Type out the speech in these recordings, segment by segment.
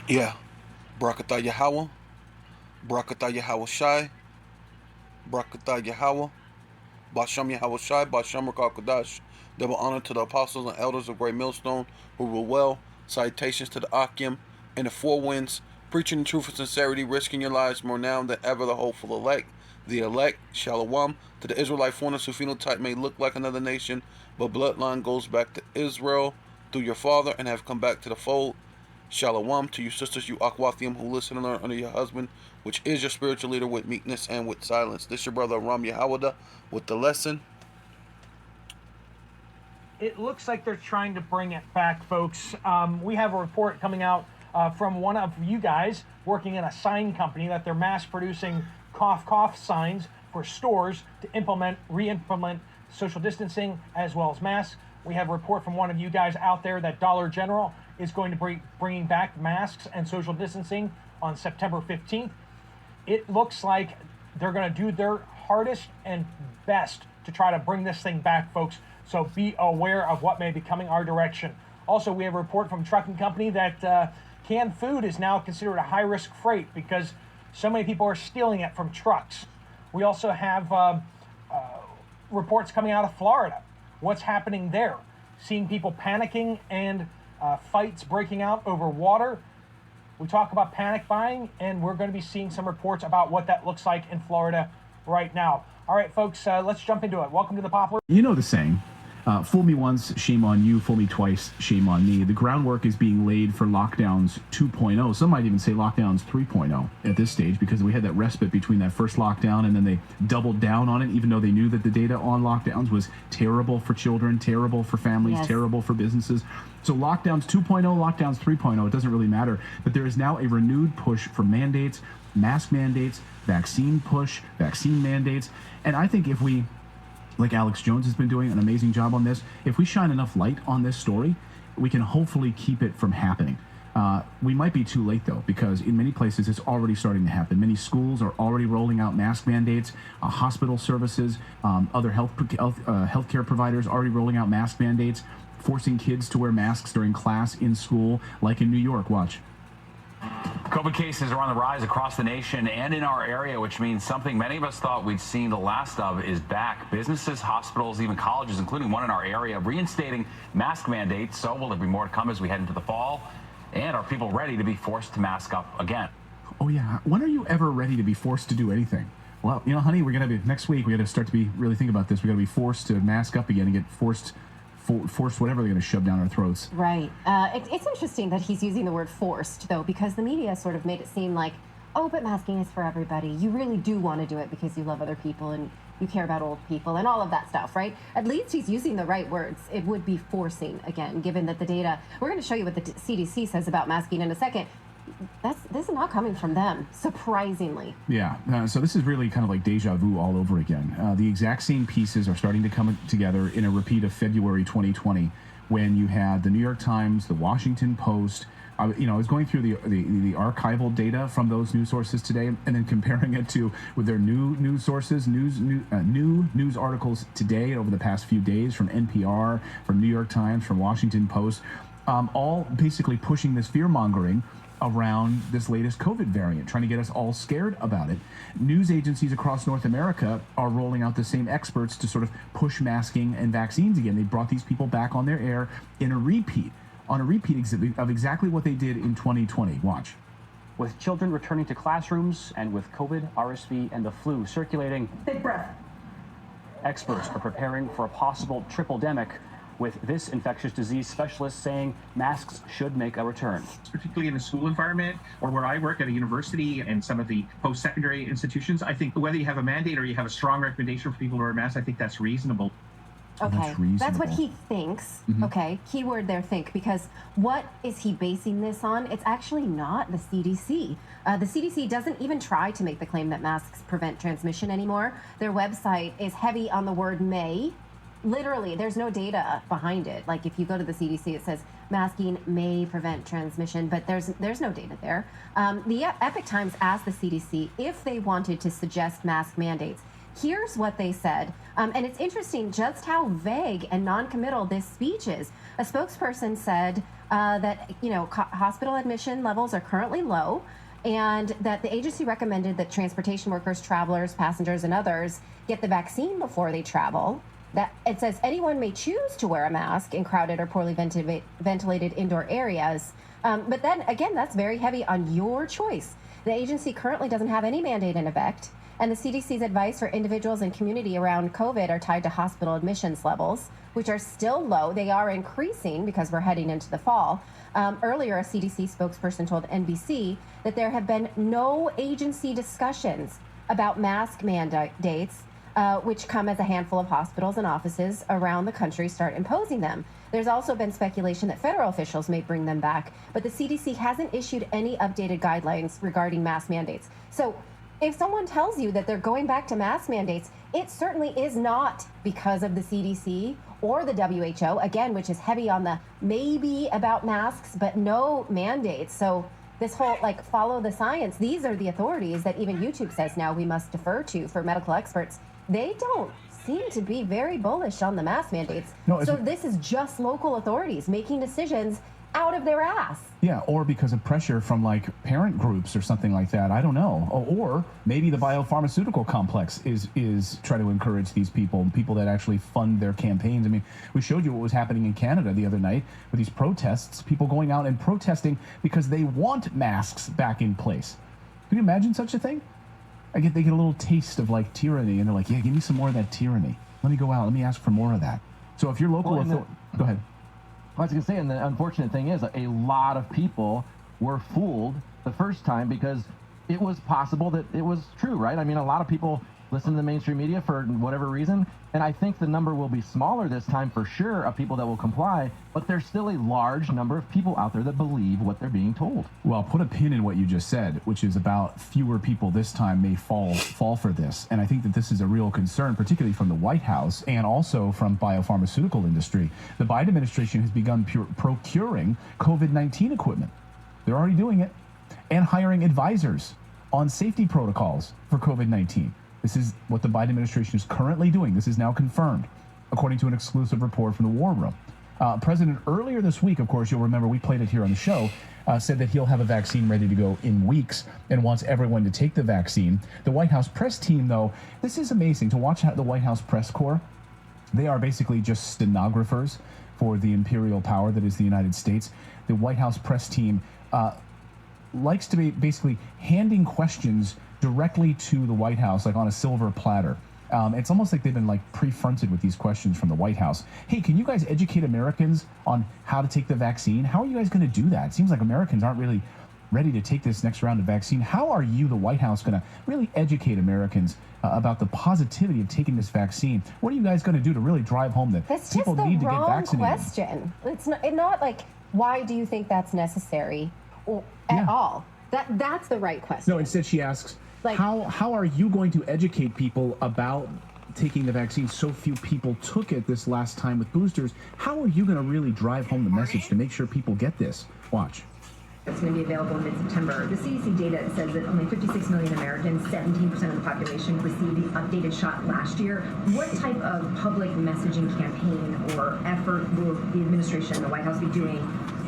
Yeah. Barakatah Yahweh, Barakatah Yahweh Shai, Barakatah Yahweh, Basham Yahweh Shai, Basham Rakal Kadash. Double honor to the apostles and elders of Great Millstone who rule well. Salutations to the Akim and the four winds, preaching the truth and sincerity, risking your lives more now than ever. The hopeful elect, the elect, Shalom, to the Israelite foreigners whose phenotype may look like another nation, but bloodline goes back to Israel through your father and have come back to the fold. Shalom to you sisters, you Akwathium, who listen and learn under your husband, which is your spiritual leader, with meekness and with silence. This your brother Ram Yahawada with the lesson. It looks like they're trying to bring it back, folks. We have a report coming out from one of you guys working in a sign company that they're mass producing cough cough signs for stores to re-implement social distancing as well as masks. We have a report from one of you guys out there that Dollar General is going to be bringing back masks and social distancing on September 15th. It looks like they're going to do their hardest and best to try to bring this thing back, folks. So be aware of what may be coming our direction. Also, we have a report from a trucking company that canned food is now considered a high-risk freight because so many people are stealing it from trucks. We also have reports coming out of Florida. What's happening there? Seeing people panicking and fights breaking out over water. We talk about panic buying, and we're going to be seeing some reports about what that looks like in Florida right now. All right, folks, let's jump into it. Welcome to the Poplar. You know the saying, fool me once, shame on you, fool me twice, shame on me. The groundwork is being laid for lockdowns 2.0. Some might even say lockdowns 3.0 at this stage, because we had that respite between that first lockdown and then they doubled down on it, even though they knew that the data on lockdowns was terrible for children, terrible for families, yes, terrible for businesses. So lockdowns 2.0, lockdowns 3.0, it doesn't really matter. But there is now a renewed push for mandates, mask mandates, vaccine push, vaccine mandates. And I think if we, like Alex Jones has been doing an amazing job on this, if we shine enough light on this story, we can hopefully keep it from happening. We might be too late, though, because in many places it's already starting to happen. Many schools are already rolling out mask mandates, hospital services, other healthcare providers already rolling out mask mandates, forcing kids to wear masks during class in school, like in New York. Watch. COVID cases are on the rise across the nation and in our area, which means something many of us thought we'd seen the last of is back. Businesses, hospitals, even colleges, including one in our area, reinstating mask mandates. So will there be more to come as we head into the fall? And are people ready to be forced to mask up again? Oh, yeah. When are you ever ready to be forced to do anything? Well, you know, honey, we're going to be next week. We got to start to be really think about this. We got to be forced to mask up again and get forced whatever they're going to shove down our throats. Right. It's interesting that he's using the word forced, though, because the media sort of made it seem like, oh, but masking is for everybody. You really do want to do it because you love other people and you care about old people and all of that stuff, right? At least he's using the right words. It would be forcing, again, given that the data, we're going to show you what the CDC says about masking in a second. This is not coming from them, surprisingly. Yeah, so this is really kind of like deja vu all over again. The exact same pieces are starting to come together in a repeat of February 2020, when you had the New York Times, the Washington Post. I was going through the archival data from those news sources today, and then comparing it with their new news sources, new news articles today over the past few days from NPR, from New York Times, from Washington Post, all basically pushing this fear-mongering around this latest COVID variant, trying to get us all scared about it. News agencies across North America are rolling out the same experts to sort of push masking and vaccines again. They brought these people back on their air in a repeat exhibit of exactly what they did in 2020. Watch. With children returning to classrooms and with COVID, RSV, and the flu circulating, big breath. Experts are preparing for a possible triple-demic, with this infectious disease specialist saying masks should make a return. Particularly in a school environment or where I work at a university and some of the post-secondary institutions, I think whether you have a mandate or you have a strong recommendation for people to wear masks, I think that's reasonable. Okay, that's what he thinks. Mm-hmm. Okay, keyword there, think, because what is he basing this on? It's actually not the CDC. The CDC doesn't even try to make the claim that masks prevent transmission anymore. Their website is heavy on the word may. Literally, there's no data behind it. Like if you go to the CDC, it says masking may prevent transmission, but there's no data there. The Epoch Times asked the CDC if they wanted to suggest mask mandates. Here's what they said. And it's interesting just how vague and non-committal this speech is. A spokesperson said that, hospital admission levels are currently low, and that the agency recommended that transportation workers, travelers, passengers, and others get the vaccine before they travel. That it says anyone may choose to wear a mask in crowded or poorly ventilated indoor areas. But then again, that's very heavy on your choice. The agency currently doesn't have any mandate in effect, and the CDC's advice for individuals and community around COVID are tied to hospital admissions levels, which are still low. They are increasing because we're heading into the fall. Earlier, a CDC spokesperson told NBC that there have been no agency discussions about mask mandates, which come as a handful of hospitals and offices around the country start imposing them. There's also been speculation that federal officials may bring them back, but the CDC hasn't issued any updated guidelines regarding mask mandates. So if someone tells you that they're going back to mask mandates, it certainly is not because of the CDC or the WHO, again, which is heavy on the maybe about masks, but no mandates. So this whole follow the science, these are the authorities that even YouTube says now we must defer to for medical experts. They don't seem to be very bullish on the mask mandates. No, so this is just local authorities making decisions out of their ass. Yeah, or because of pressure from parent groups or something like that. I don't know. Or maybe the biopharmaceutical complex is trying to encourage these people that actually fund their campaigns. I mean, we showed you what was happening in Canada the other night with these protests, people going out and protesting because they want masks back in place. Can you imagine such a thing? They get a little taste of tyranny, and they're like, yeah, give me some more of that tyranny. Let me go out. Let me ask for more of that. So if you're local, go ahead. I was going to say, and the unfortunate thing is, a lot of people were fooled the first time because it was possible that it was true, right? I mean, a lot of people listen to the mainstream media for whatever reason, and I think the number will be smaller this time for sure of people that will comply, but there's still a large number of people out there that believe what they're being told. Well, put a pin in what you just said, which is about fewer people this time may fall for this. And I think that this is a real concern, particularly from the White House and also from biopharmaceutical industry. The Biden administration has begun procuring COVID-19 equipment. They're already doing it, and hiring advisors on safety protocols for COVID-19. This is what the Biden administration is currently doing. This is now confirmed, according to an exclusive report from the War Room. President earlier this week, of course, you'll remember we played it here on the show, said that he'll have a vaccine ready to go in weeks and wants everyone to take the vaccine. The White House press team, though, this is amazing to watch the White House press corps. They are basically just stenographers for the imperial power that is the United States. The White House press team likes to be basically handing questions directly to the White House, on a silver platter. It's almost like they've been pre-fronted with these questions from the White House. Hey, can you guys educate Americans on how to take the vaccine? How are you guys going to do that? It seems like Americans aren't really ready to take this next round of vaccine. How are you, the White House, going to really educate Americans about the positivity of taking this vaccine? What are you guys going to do to really drive home that people need to get vaccinated? That's just the wrong question. It's not why do you think that's necessary at all? That's the right question. No, instead she asks, how are you going to educate people about taking the vaccine? So few people took it this last time with boosters. How are you going to really drive home the message to make sure people get this? Watch. It's going to be available in mid-September. The CDC data says that only 56 million Americans, 17% of the population, received the updated shot last year. What type of public messaging campaign or effort will the administration and the White House be doing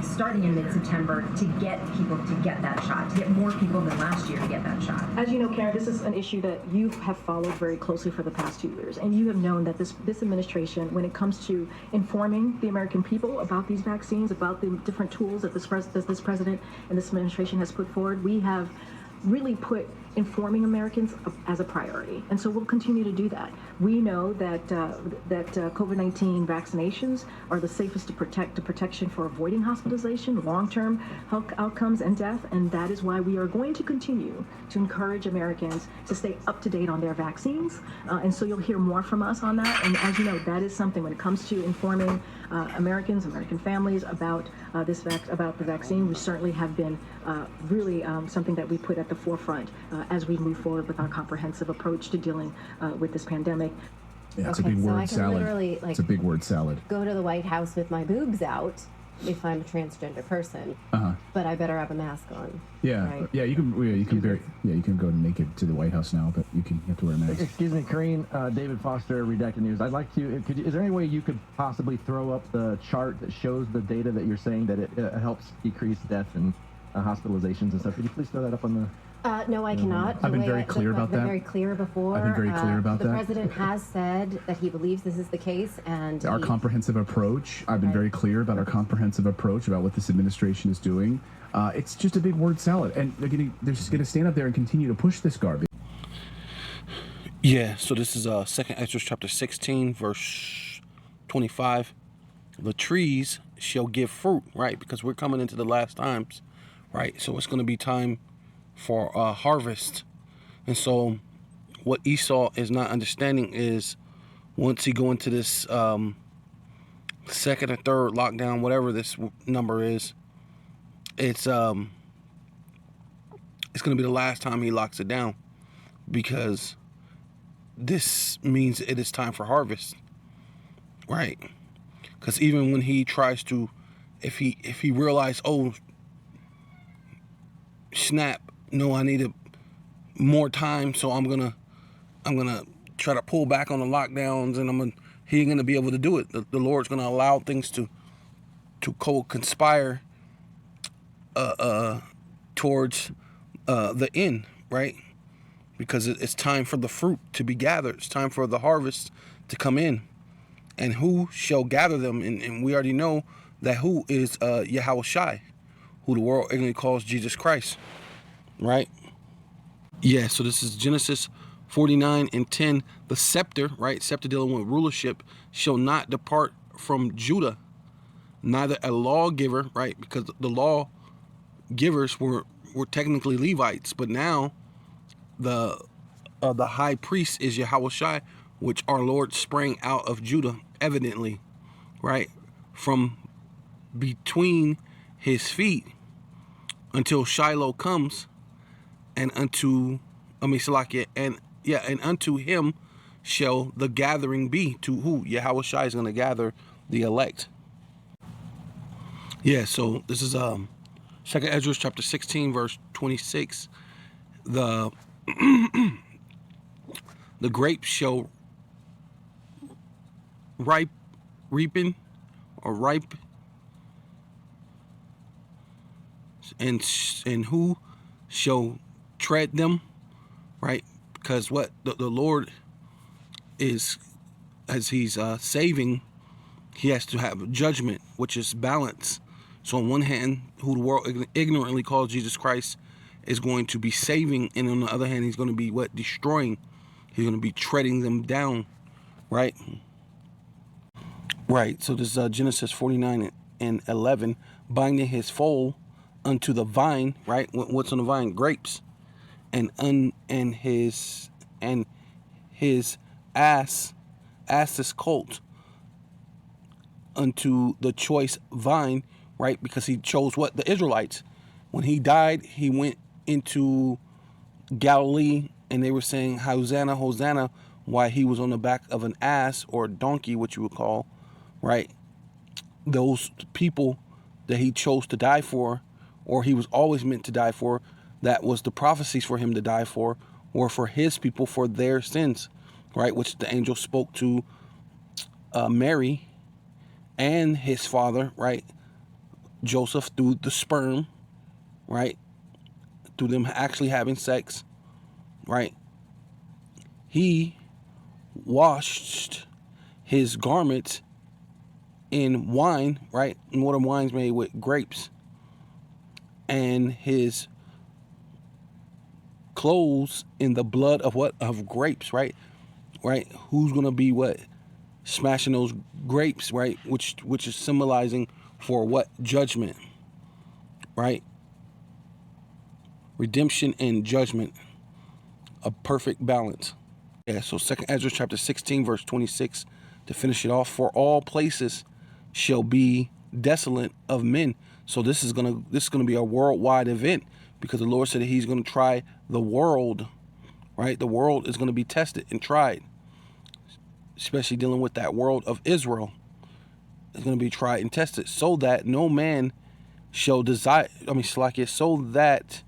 starting in mid-September to get people to get that shot, to get more people than last year to get that shot? As you know, Karen, this is an issue that you have followed very closely for the past 2 years, and you have known that this administration, when it comes to informing the American people about these vaccines, about the different tools that this president and this administration has put forward, we have really put informing Americans as a priority, and so we'll continue to do that. We know that COVID-19 vaccinations are the safest protection for avoiding hospitalization, long-term health outcomes, and death, and that is why we are going to continue to encourage Americans to stay up to date on their vaccines, and so you'll hear more from us on that. And as you know, that is something when it comes to informing Americans, American families about about the vaccine. We certainly have been really something that we put at the forefront as we move forward with our comprehensive approach to dealing with this pandemic. Yeah, it's a big word salad. It's a big word salad. Go to the White House with my boobs out if I'm a transgender person, but I better have a mask on. Yeah, right? you can go naked to the White House now, but you have to wear a mask. Excuse me, Karine, David Foster, Redacted News. I'd like to. Is there any way you could possibly throw up the chart that shows the data that you're saying that it helps decrease death and hospitalizations and stuff? Could you please throw that up on the? No, I cannot. I've been very clear about that. I've been very clear before. I've been very clear about that. The president has said that he believes this is the case, and our comprehensive approach. I've been very clear about our comprehensive approach about what this administration is doing. It's just a big word salad, and they're just going to stand up there and continue to push this garbage. Yeah. So this is 2nd Ezra chapter 16, verse 25. The trees shall give fruit, right? Because we're coming into the last times, right? So it's going to be time for harvest. And so what Esau is not understanding is once he go into this second or third lockdown, whatever this number is, it's going to be the last time he locks it down, because this means it is time for harvest, right? Because even when he tries to, if he realized, oh snap, no, I needed more time, so I'm gonna try to pull back on the lockdowns, and he ain't gonna be able to do it. The Lord's gonna allow things to co-conspire towards the end, right? Because it's time for the fruit to be gathered. It's time for the harvest to come in, and who shall gather them? And we already know that who is Yahweh Shai, who the world ignorantly calls Jesus Christ. Right? Yeah, so this is Genesis 49:10. The scepter, right? Scepter dealing with rulership, shall not depart from Judah, neither a lawgiver, right? Because the law givers were technically Levites, but now the high priest is Yahweh Shai, which our Lord sprang out of Judah, evidently, right? From between his feet until Shiloh comes. And unto him shall the gathering be. To who? Yahweh Shai is going to gather the elect. Yeah, so this is 2nd Ezra chapter 16, verse 26. The grapes shall ripe, and who shall tread them, right? Because what the Lord is, as he's saving, he has to have judgment, which is balance. So on one hand, who the world ignorantly calls Jesus Christ is going to be saving, and on the other hand, he's going to be destroying. He's going to be treading them down, right? Right. So this is Genesis 49:11, binding his foal unto the vine, right? What's on the vine? Grapes. And his ass's colt unto the choice vine, right? Because he chose what? The Israelites. When he died, he went into Galilee, and they were saying Hosanna, Hosanna, while he was on the back of an ass or a donkey, which you would call, right? Those people that he chose to die for, or he was always meant to die for, that was the prophecies for him to die for, or for his people for their sins, right? Which the angel spoke to Mary and his father, right? Joseph, through the sperm, right? Through them actually having sex, right? He washed his garments in wine, right? And what are wines made with? Grapes. And his clothes in the blood of what? Of grapes, right? Right? Who's gonna be what? Smashing those grapes, right? Which is symbolizing for what? Judgment, right? Redemption and judgment, a perfect balance. Yeah. So 2nd Ezra chapter 16, verse 26, to finish it off. For all places shall be desolate of men. So this is gonna be a worldwide event, because the Lord said that he's gonna try the world, right? The world is gonna be tested and tried, especially dealing with that world of Israel, is going to be tried and tested, so that no man shall desire, so that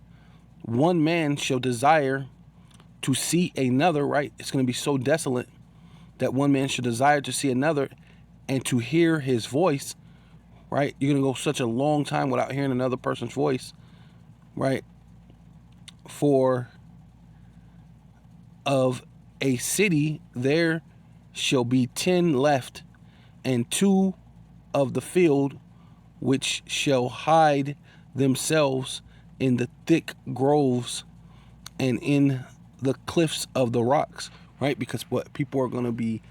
one man shall desire to see another, right? It's going to be so desolate that one man should desire to see another and to hear his voice, right? You're going to go such a long time without hearing another person's voice, right? For of a city there shall be 10 left, and 2 of the field which shall hide themselves in the thick groves and in the cliffs of the rocks, right? Because what people are going to be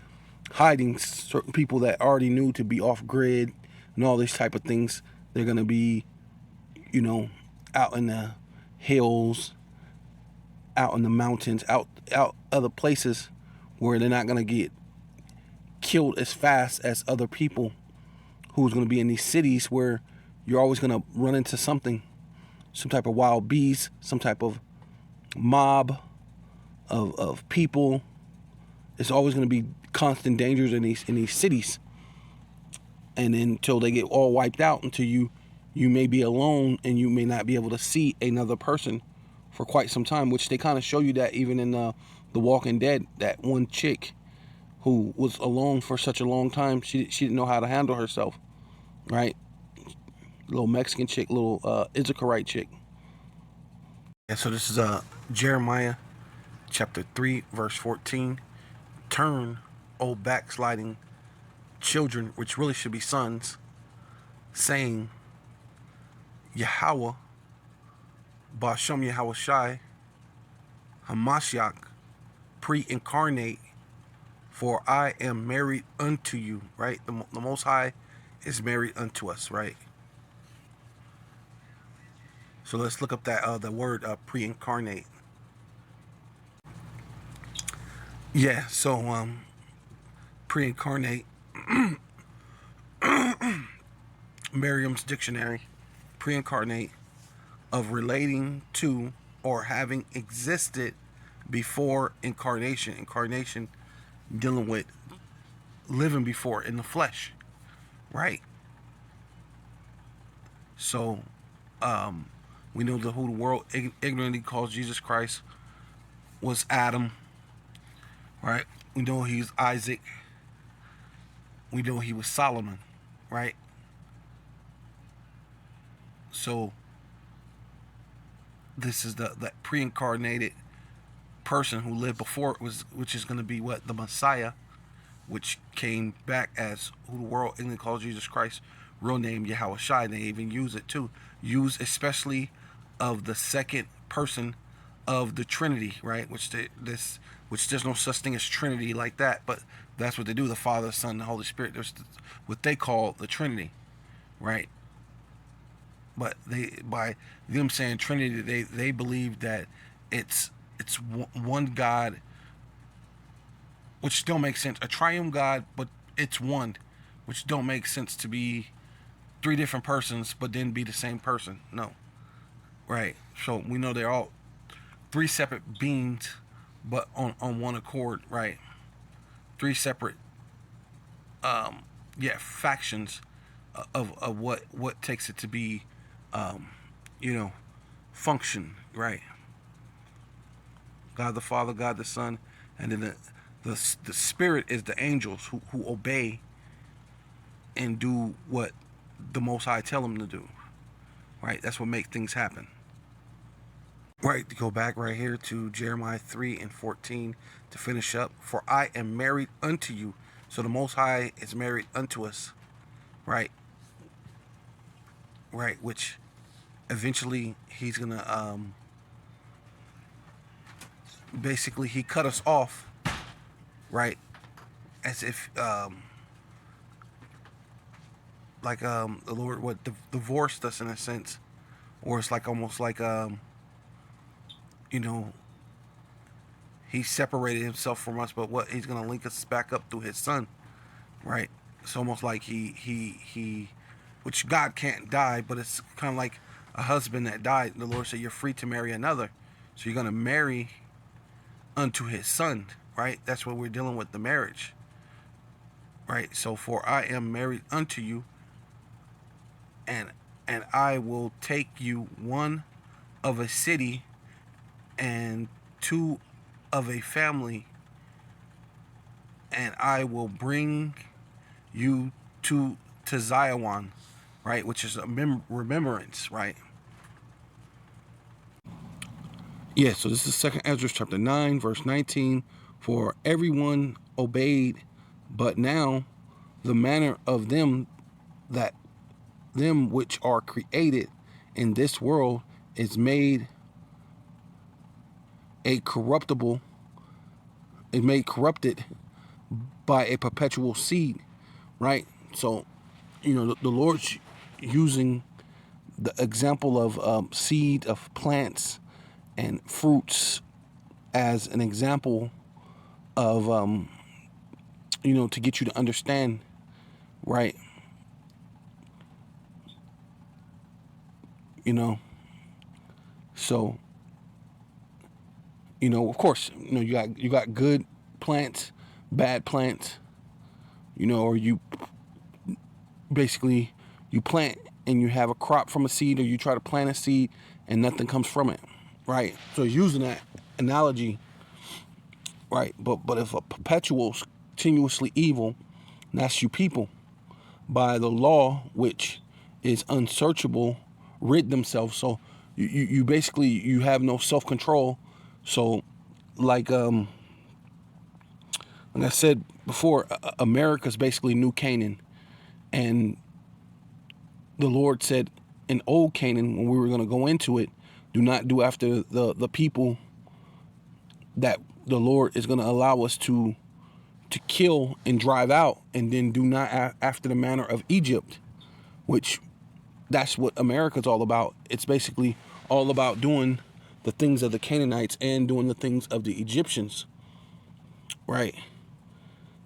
hiding, certain people that already knew to be off grid and all these type of things, they're going to be, out in the hills, out in the mountains, out other places where they're not going to get killed as fast as other people who's going to be in these cities where you're always going to run into something, some type of wild beast, some type of mob of people. It's always going to be constant dangers in these cities, and until they get all wiped out, until you may be alone and you may not be able to see another person for quite some time, which they kind of show you that even in the Walking Dead, that one chick who was alone for such a long time, she didn't know how to handle herself, right? Little Mexican chick, little Issacharite chick. And so this is Jeremiah chapter 3 verse 14. Turn, O backsliding children, which really should be sons, saying, Yahweh, Bashem Yahweh Shai, Hamashiach, pre-incarnate, for I am married unto you, right? The Most High is married unto us, right? So let's look up that the word pre-incarnate. Yeah, so pre-incarnate, Merriam's dictionary, pre-incarnate, of relating to or having existed before incarnation. Incarnation dealing with living before in the flesh, right? So we know who the world ignorantly calls Jesus Christ was Adam, right? We know he was Isaac. We know he was Solomon, right? So this is the pre-incarnated person who lived before it was, which is going to be what? The Messiah, which came back as who the world ignorantly calls Jesus Christ, real name Yahweh Shai. They even use it too. Use especially of the second person of the Trinity, right? Which there's no such thing as Trinity like that, but that's what they do. The Father, the Son, and the Holy Spirit. There's what they call the Trinity, right? But by them saying Trinity, they believe that it's one God, which don't make sense. A triune God, but it's one, which don't make sense to be 3 different persons, but then be the same person. No, right? So we know they're all 3 separate beings, but on one accord, right? 3 separate, factions of what takes it to be, function, right? God the Father, God the Son, and then the Spirit is the angels who obey and do what the Most High tell them to do, right? That's what makes things happen. Right, to go back right here to Jeremiah 3 and 14 to finish up. For I am married unto you. So the Most High is married unto us, right? Right, which eventually he's going to, basically he cut us off, right? As if, the Lord divorced us in a sense, or it's like almost like he separated himself from us, but what he's gonna link us back up through his Son, right? It's almost like he which God can't die, but it's kind of like a husband that died. The Lord said you're free to marry another, so you're gonna marry unto his Son, right? That's what we're dealing with, the marriage, right? So, for I am married unto you, and I will take you one of a city and two of a family, and I will bring you to Zion, right? Which is a remembrance, right? Yeah, so this is 2 Ezra chapter 9, verse 19. For everyone obeyed, but now the manner of them which are created in this world is made corrupted by a perpetual seed, right? So, the Lord's using the example of seed of plants and fruits as an example of, to get you to understand, right? So, of course, you got good plants, bad plants, or you basically you plant and you have a crop from a seed, or you try to plant a seed and nothing comes from it, right? So using that analogy, right? But if a perpetual, continuously evil, that's you people, by the law which is unsearchable, rid themselves. So you basically you have no self-control. So like I said before, America's basically New Canaan, and the Lord said in Old Canaan, when we were going to go into it, do not do after the people that the Lord is going to allow us to kill and drive out, and then do not after the manner of Egypt, which that's what America's all about. It's basically all about doing the things of the Canaanites and doing the things of the Egyptians, right?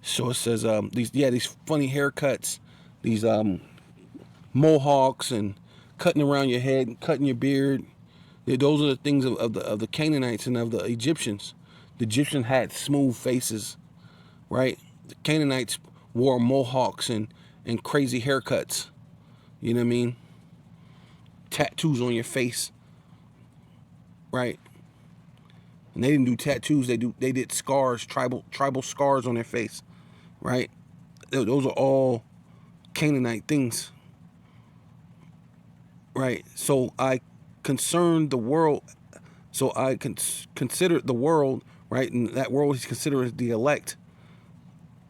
So it says these funny haircuts, these mohawks, and cutting around your head and cutting your beard. Those are the things of the Canaanites and of the Egyptians. The Egyptians had smooth faces, right? The Canaanites wore mohawks and crazy haircuts. You know what I mean? Tattoos on your face, right? And they didn't do tattoos. They did scars, tribal scars on their face, right? Those are all Canaanite things, right? So I concerned the world. So I considered the world, right? And that world he's considered the elect,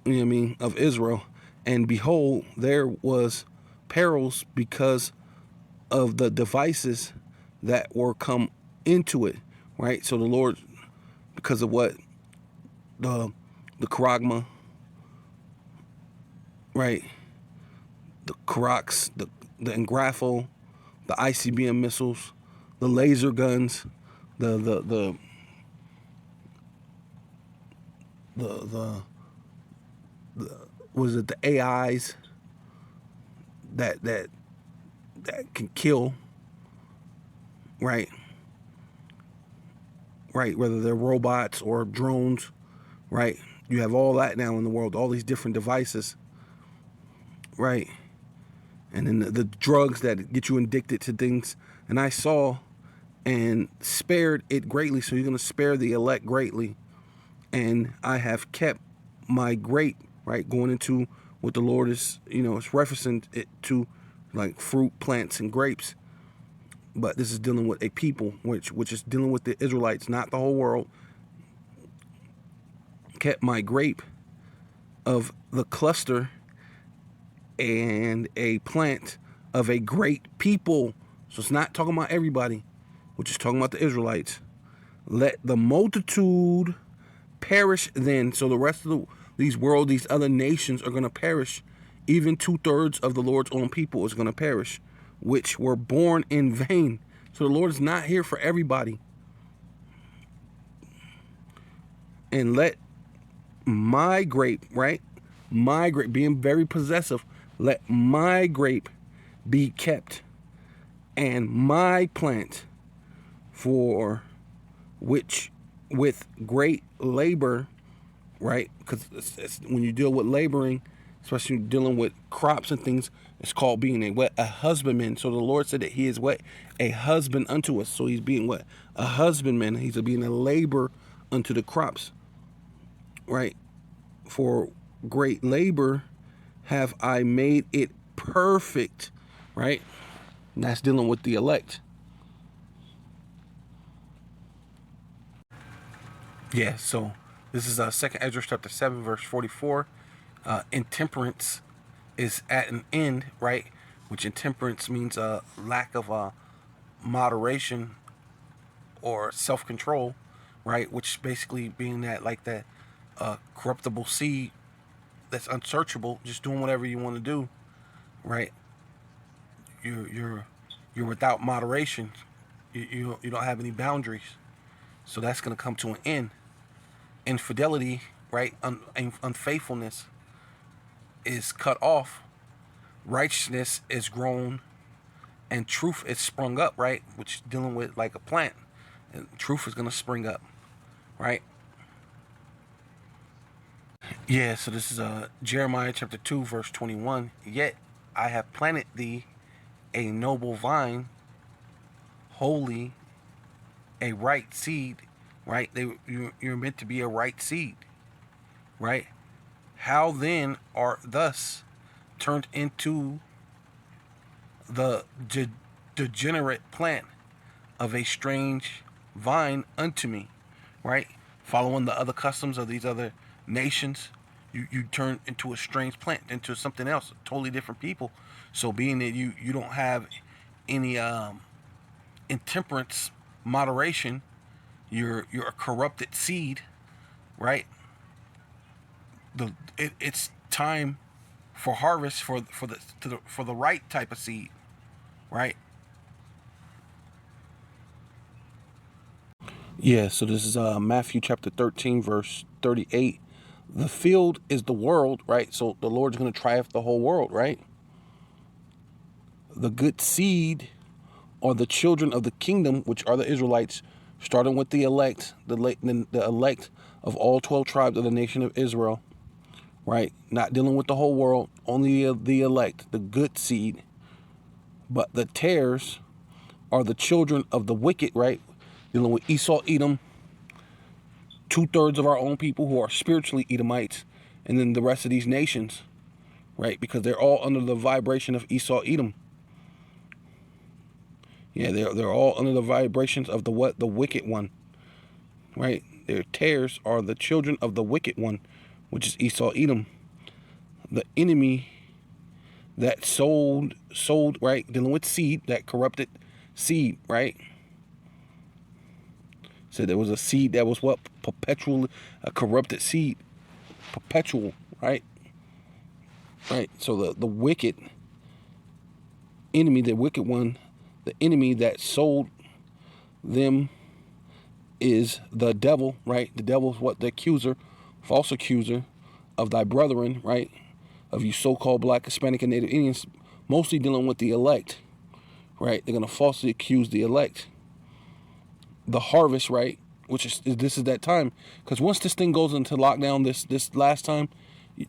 you know what I mean, of Israel. And behold, there was perils because of the devices that were come into it, right? So the Lord, because of what the charagma, right? The Karax, the Engrafo, the ICBM missiles, the laser guns, the was it the AIs that can kill, right? Right, whether they're robots or drones, right? You have all that now in the world, all these different devices, right? And then the drugs that get you addicted to things. And I saw and spared it greatly, so you're going to spare the elect greatly. And I have kept my grape, right? Going into what the Lord is, it's referencing it to, like fruit, plants, and grapes. But this is dealing with a people, which is dealing with the Israelites, not the whole world. Kept my grape of the cluster and a plant of a great people. So it's not talking about everybody, which is talking about the Israelites. Let the multitude perish then. So the rest of these other nations are going to perish. Even 2/3 of the Lord's own people is going to perish, which were born in vain. So the Lord is not here for everybody. And let my grape, right? My grape, being very possessive, let my grape be kept, and my plant, for which with great labor, right? Because when you deal with laboring, especially dealing with crops and things. It's called being a husbandman. So the Lord said that he is what? A husband unto us. So he's being what? A husbandman. He's being a labor unto the crops, right? For great labor have I made it perfect, right? And that's dealing with the elect. Yeah, so this is 2nd Ezra chapter 7, verse 44. Intemperance is at an end, right? Which intemperance means a lack of moderation or self-control, right? Which basically being that like that corruptible seed that's unsearchable, just doing whatever you want to do, right? You're without moderation. You don't have any boundaries, so that's going to come to an end. Infidelity, right? Unfaithfulness is cut off. Righteousness is grown, and truth is sprung up, right? Which dealing with like a plant, and truth is going to spring up, right? Yeah, so this is Jeremiah chapter 2, verse 21. Yet I have planted thee a noble vine, holy, a right seed, right? You're meant to be a right seed, right? How then art thus turned into the degenerate plant of a strange vine unto me, right? Following the other customs of these other nations, you turn into a strange plant, into something else, totally different people. So being that you don't have any intemperance, moderation, you're a corrupted seed, right? It's time for harvest for the right type of seed, right? Yeah, so this is Matthew chapter 13, verse 38. The field is the world, right? So the Lord's going to triumph the whole world, right? The good seed are the children of the kingdom, which are the Israelites, starting with the elect, the elect of all 12 tribes of the nation of Israel, right? Not dealing with the whole world, only the elect, the good seed. But the tares are the children of the wicked, right? Dealing with Esau, Edom, 2/3 of our own people who are spiritually Edomites, and then the rest of these nations, right? Because they're all under the vibration of Esau, Edom. Yeah, they're all under the vibrations of the wicked one, right? Their tares are the children of the wicked one, which is Esau, Edom. The enemy that sold, right? Dealing with seed, that corrupted seed, right? So there was a seed that was what? Perpetual, a corrupted seed. Perpetual, right? Right. So the wicked enemy, the wicked one, the enemy that sold them is the devil, right? The devil is what? The accuser, false accuser of thy brethren, right? Of you so-called black, Hispanic, and Native Indians, mostly dealing with the elect, right? They're going to falsely accuse the elect. The harvest, right? Which is this is that time. Because once this thing goes into lockdown this last time,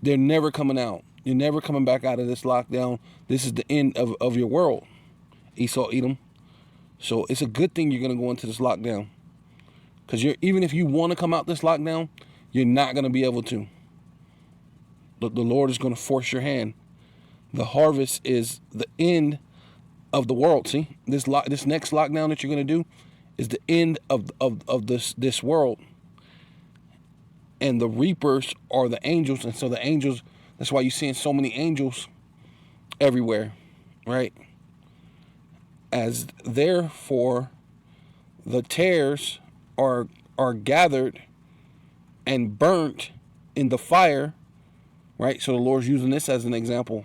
they're never coming out. You're never coming back out of this lockdown. This is the end of your world, Esau, Edom. So it's a good thing you're going to go into this lockdown. Because even if you want to come out this lockdown, you're not going to be able to. The Lord is going to force your hand. The harvest is the end of the world. See, this next lockdown that you're going to do is the end of this world. And the reapers are the angels. And so the angels, that's why you're seeing so many angels everywhere, right? As therefore the tares are gathered and burnt in the fire, right? So the Lord's using this as an example.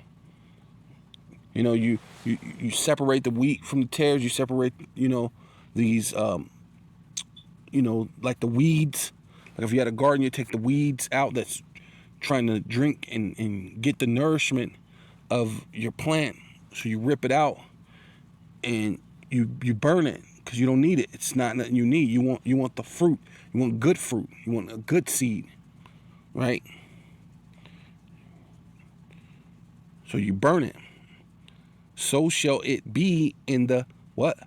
You know, you separate the wheat from the tares. You separate, these, like the weeds. Like if you had a garden, you take the weeds out that's trying to drink and get the nourishment of your plant. So you rip it out and you burn it because you don't need it. It's not nothing you need. You want the fruit. You want good fruit. You want a good seed, right? So you burn it. So shall it be in the what?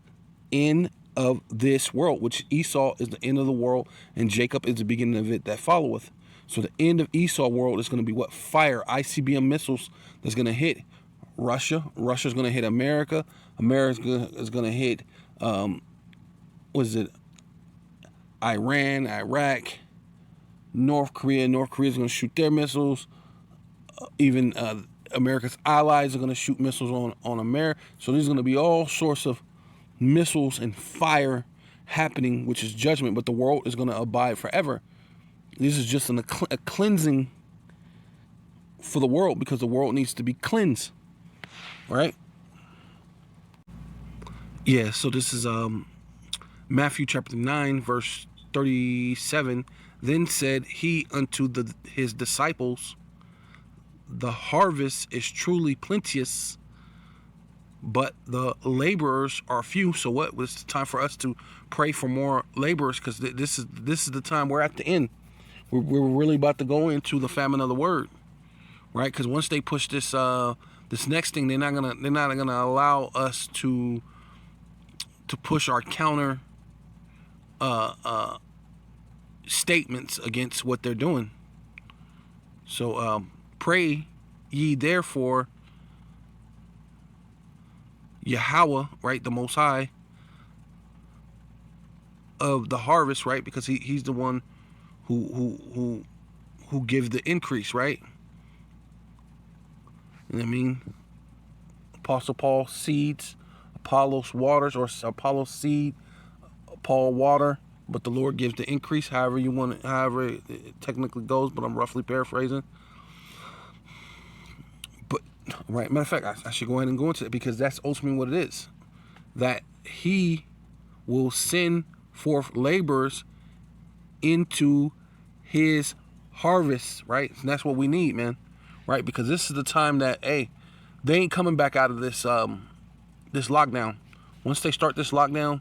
End of this world, which Esau is the end of the world, and Jacob is the beginning of it that followeth. So the end of Esau world is going to be what? Fire, ICBM missiles that's going to hit Russia. Russia's going to hit America. America is going to hit, Iran, Iraq, North Korea. North Korea is going to shoot their missiles. Even America's allies are going to shoot missiles on America. So there's going to be all sorts of missiles and fire happening, which is judgment, but the world is going to abide forever. This is just a cleansing for the world, because the world needs to be cleansed, right? Yeah, so this is Matthew chapter 9, verse 37. Then said he unto his disciples, the harvest is truly plenteous, but the laborers are few. So what? It's time for us to pray for more laborers, because this is the time. We're at the end. We're really about to go into the famine of the word, right? Because once they push this this next thing, they're not gonna allow us to push our counter statements against what they're doing. So pray ye therefore Yahweh, right, the Most High of the harvest, right, because he's the one who gives the increase, right? You know what I mean? Apostle Paul seeds, Apollos waters, or Apollos seed, Paul water, but the Lord gives the increase. However you want it, however it technically goes, but I'm roughly paraphrasing. But right, matter of fact, I should go ahead and go into it, because that's ultimately what it is. That he will send forth laborers into his harvest, right? And that's what we need, man, right? Because this is the time that, hey, they ain't coming back out of this this lockdown. Once they start this lockdown,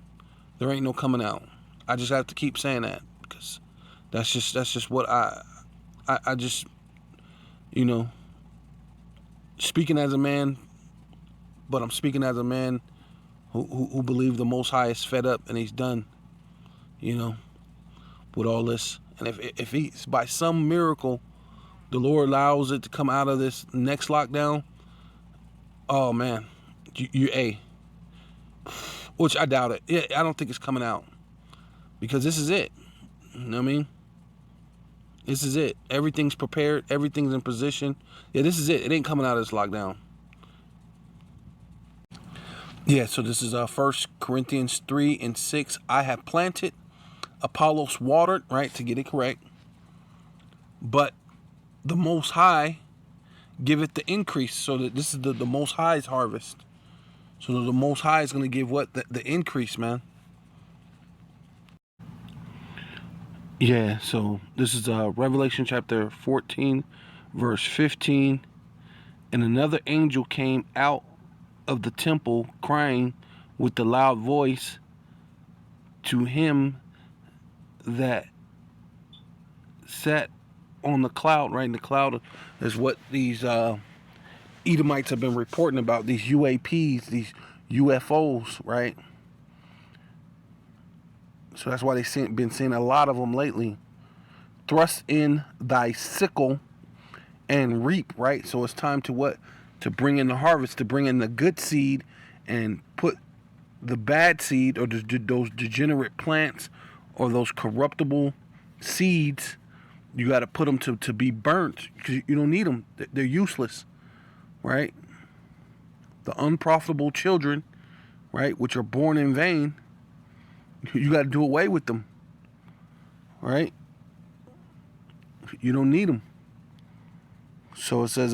there ain't no coming out. I just have to keep saying that, because that's just what I just, you know, speaking as a man, but I'm speaking as a man who believe the Most High is fed up and he's done, you know, with all this. And if he's, by some miracle, the Lord allows it to come out of this next lockdown, oh man, which I doubt it. Yeah, I don't think it's coming out, because this is it. You know what I mean? This is it. Everything's prepared. Everything's in position. Yeah, this is it. It ain't coming out of this lockdown. Yeah, so this is 1 Corinthians 3:6. I have planted, Apollos watered, right, to get it correct, but the Most High giveth the increase. So that this is the Most High's harvest. So the Most High is going to give what? The increase, man. Yeah, so this is Revelation chapter 14, verse 15. And another angel came out of the temple, crying with a loud voice to him that sat on the cloud, right? And the cloud is what these Edomites have been reporting about, these UAPs, these UFOs, right? So that's why they've been seeing a lot of them lately. Thrust in thy sickle and reap, right? So it's time to what? To bring in the harvest, to bring in the good seed and put the bad seed, or those degenerate plants or those corruptible seeds, you got to put them to be burnt, because you don't need them. They're useless, right? The unprofitable children, right, which are born in vain, you got to do away with them, right? You don't need them. So it says,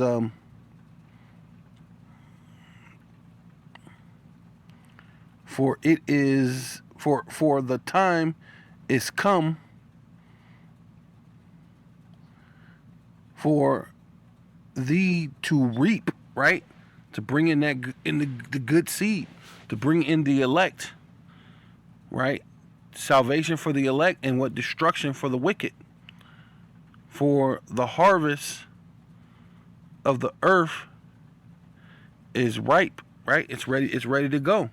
for it is for the time is come for thee to reap, right? To bring in the good seed, to bring in the elect, right? Salvation for the elect, and what? Destruction for the wicked. For the harvest of the earth is ripe, right? It's ready to go.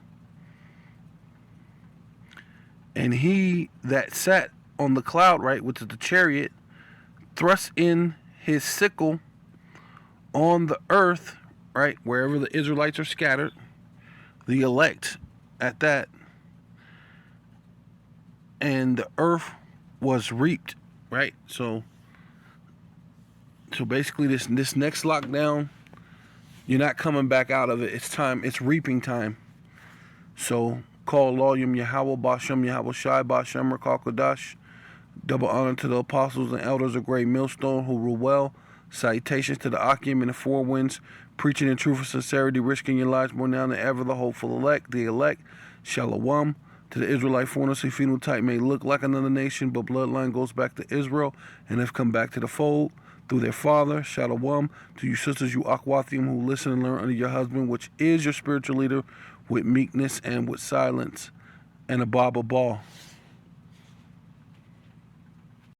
And he that sat on the cloud, right, which is the chariot, thrust in his sickle on the earth, right, wherever the Israelites are scattered, the elect at that, and the earth was reaped, right? So basically this next lockdown, you're not coming back out of it. It's time. It's reaping time. So call Loyum Yahweh, Bashem Yahweh Shai, Bashem Rakal Kodash. Double honor to the apostles and elders of Great Millstone who rule well. Salutations to the Akim and the four winds, preaching in truth and sincerity, risking your lives more now than ever. The hopeful elect, the elect. Shalom to the Israelite foreigners whose phenotype may look like another nation, but bloodline goes back to Israel and have come back to the fold through their father. Shalom to you sisters, you Akwathium, who listen and learn under your husband, which is your spiritual leader, with meekness and with silence. And a Baba Ball.